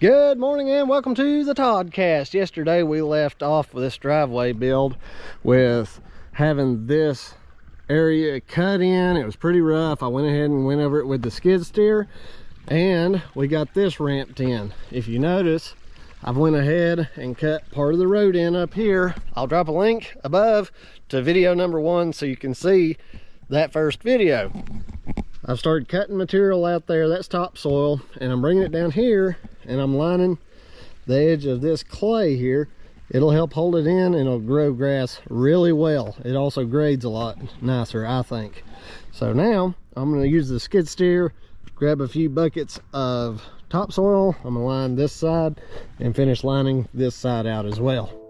Good morning and welcome to the Toddcast. Yesterday we left off with this driveway build with having this area cut in. It was pretty rough. I went ahead and went over it with the skid steer and we got this ramped in. If you notice, I've went ahead and cut part of the road in up here. I'll drop a link above to video number 1 so you can see that first video. I've started cutting material out there. That's topsoil, and I'm bringing it down here and I'm lining the edge of this clay here. It'll help hold it in and it'll grow grass really well. It also grades a lot nicer, I think. So now I'm going to use the skid steer, grab a few buckets of topsoil. I'm going to line this side and finish lining this side out as well.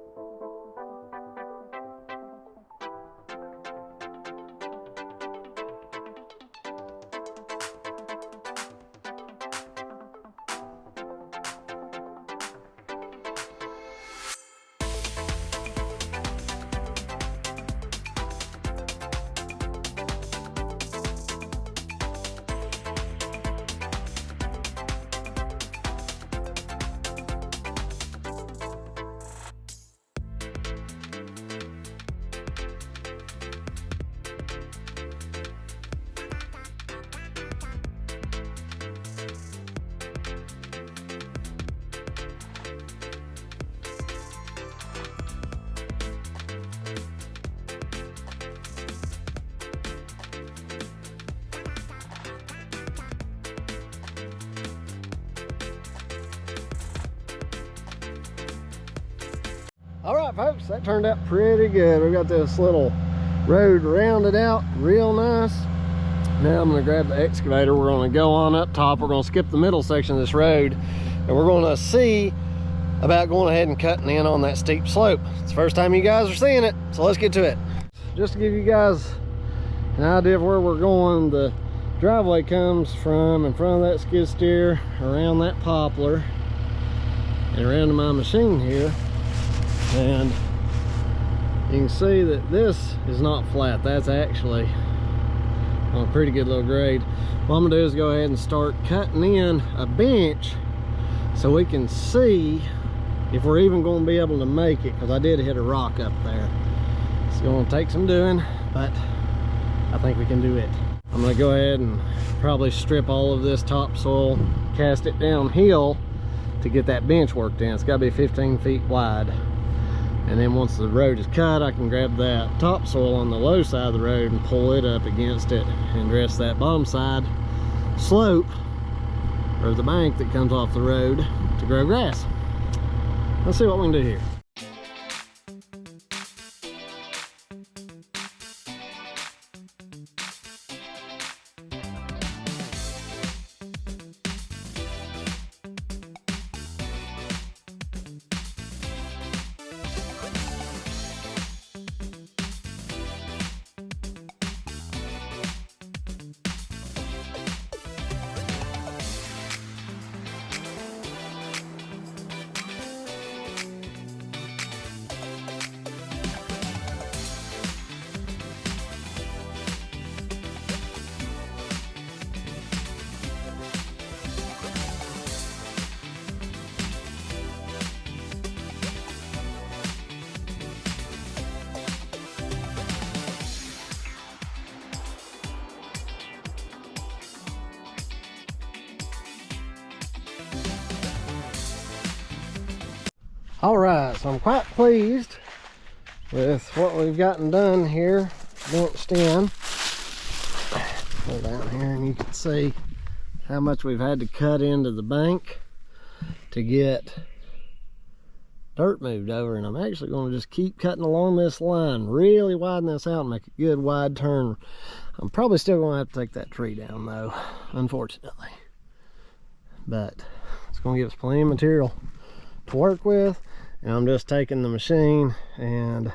All right, folks, that turned out pretty good. We got this little road rounded out real nice. Now I'm going to grab the excavator. We're going to go on up top. We're going to skip the middle section of this road, and we're going to see about going ahead and cutting in on that steep slope. It's the first time you guys are seeing it, so let's get to it. Just to give you guys an idea of where we're going, the driveway comes from in front of that skid steer, around that poplar, and around to my machine here. And you can see that this is not flat. That's actually on a pretty good little grade. What I'm gonna do is go ahead and start cutting in a bench so we can see if we're even going to be able to make it, because I did hit a rock up there. It's going to take some doing, but I think we can do it. I'm going to go ahead and probably strip all of this topsoil, cast it downhill to get that bench worked in. It's got to be 15 feet wide. And then once the road is cut, I can grab that topsoil on the low side of the road and pull it up against it and dress that bottom side slope, or the bank that comes off the road, to grow grass. Let's see what we can do here. All right, so I'm quite pleased with what we've gotten done here, benched in. Go down here and you can see how much we've had to cut into the bank to get dirt moved over. And I'm actually going to just keep cutting along this line, really widen this out and make a good wide turn. I'm probably still going to have to take that tree down though, unfortunately. But it's going to give us plenty of material to work with. And I'm just taking the machine and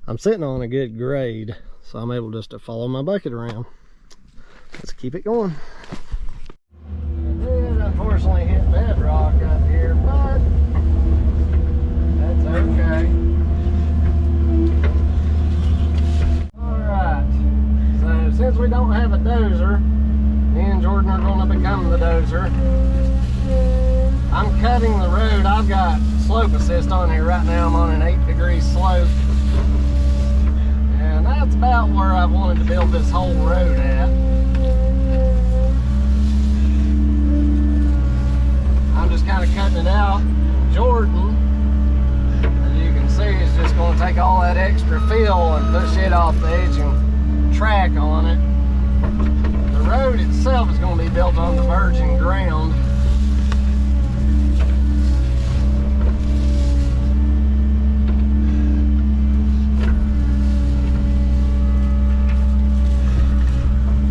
I'm sitting on a good grade, so I'm able just to follow my bucket around. Let's keep it going. It did unfortunately hit bedrock up here, but that's okay. Alright, so since we don't have a dozer, me and Jordan are going to become the dozer. I'm cutting the road, I've got slope assist on here. Right now I'm on an 8-degree slope. And that's about where I wanted to build this whole road at. I'm just kind of cutting it out. Jordan, as you can see, is just going to take all that extra fill and push it off the edge and track on it. The road itself is going to be built on the virgin ground.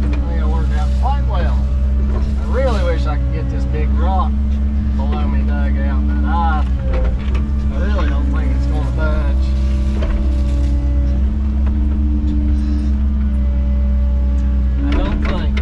I think it'll work out quite well. I really wish I could get this big rock below me dug out, but I really don't think it's going to budge. I don't think.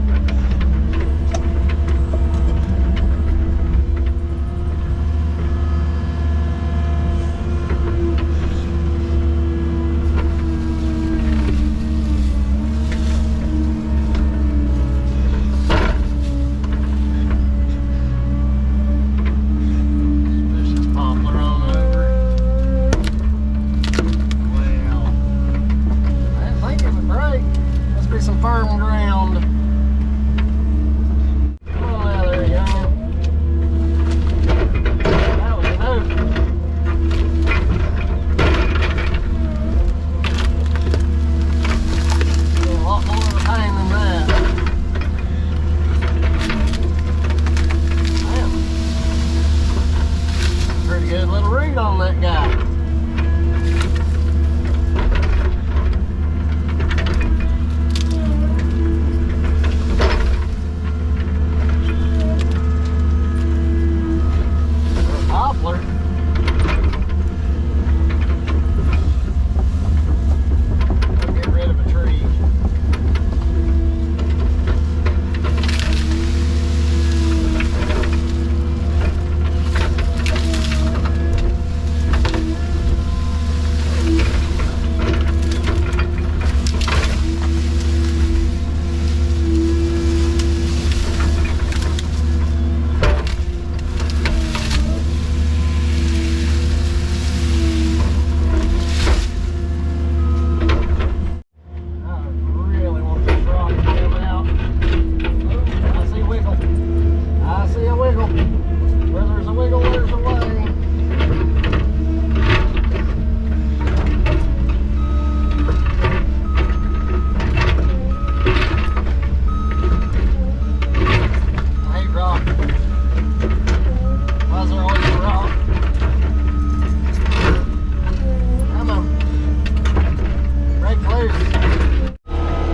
Firm ground. Come on out there, young. That was an oak. A lot more of a pain than that. Man. Pretty good little root on that guy. Get rid of a tree.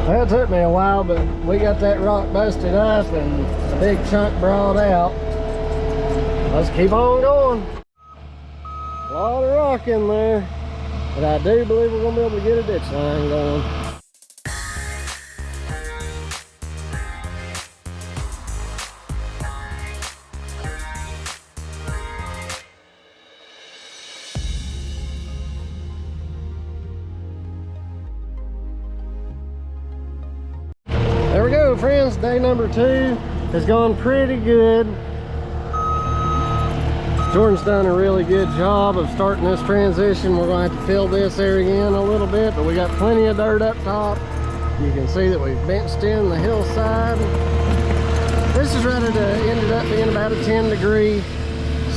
Well, it took me a while, but we got that rock busted up and a big chunk brought out. Let's keep on going. A lot of rock in there, but I do believe we're going to be able to get a ditch line going. There we go, friends. Day number 2 has gone pretty good. Jordan's done a really good job of starting this transition. We're going to have to fill this area in a little bit, but we got plenty of dirt up top. You can see that we've benched in the hillside. This is ready to ended up being about a 10-degree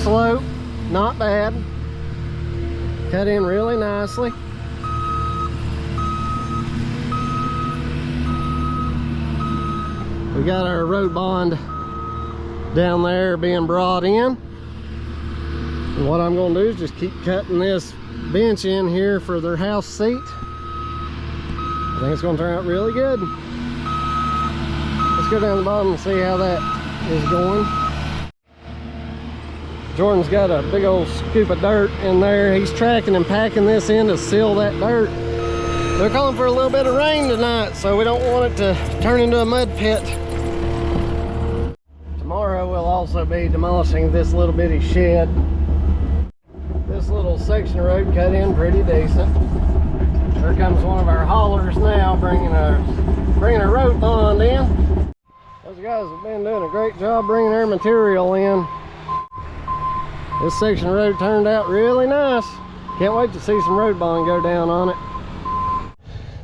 slope. Not bad. Cut in really nicely. We got our road bond down there being brought in. And what I'm going to do is just keep cutting this bench in here for their house seat. I think it's going to turn out really good. Let's go down the bottom and see how that is going. Jordan's got a big old scoop of dirt in there. He's tracking and packing this in to seal that dirt. They're calling for a little bit of rain tonight, so we don't want it to turn into a mud pit. Tomorrow we'll also be demolishing this little bitty shed. This little section of road cut in pretty decent. There comes one of our haulers now bringing a road bond in. Those guys have been doing a great job bringing their material in. This section of road turned out really nice. Can't wait to see some road bond go down on it.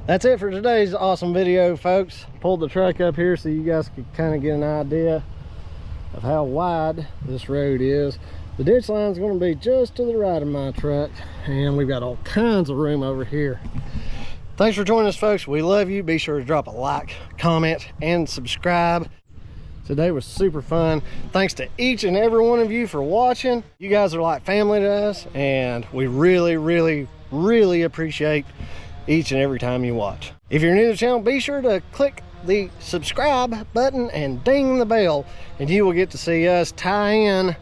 That's it for today's awesome video, folks. Pulled the truck up here so you guys could kind of get an idea of how wide this road is. The ditch line is going to be just to the right of my truck, and we've got all kinds of room over here. Thanks for joining us, folks. We love you. Be sure to drop a like, comment, and subscribe. Today was super fun. Thanks to each and every one of you for watching. You guys are like family to us, and we really, really, really appreciate each and every time you watch. If you're new to the channel, be sure to click the subscribe button and ding the bell, and you will get to see us tie in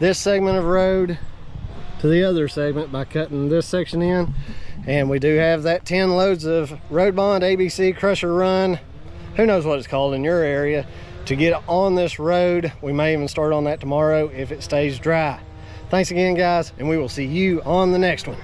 this segment of road to the other segment by cutting this section in. And we do have that 10 loads of Road Bond ABC Crusher Run, who knows what it's called in your area, to get on this road. We may even start on that tomorrow if it stays dry. Thanks again, guys, and we will see you on the next one.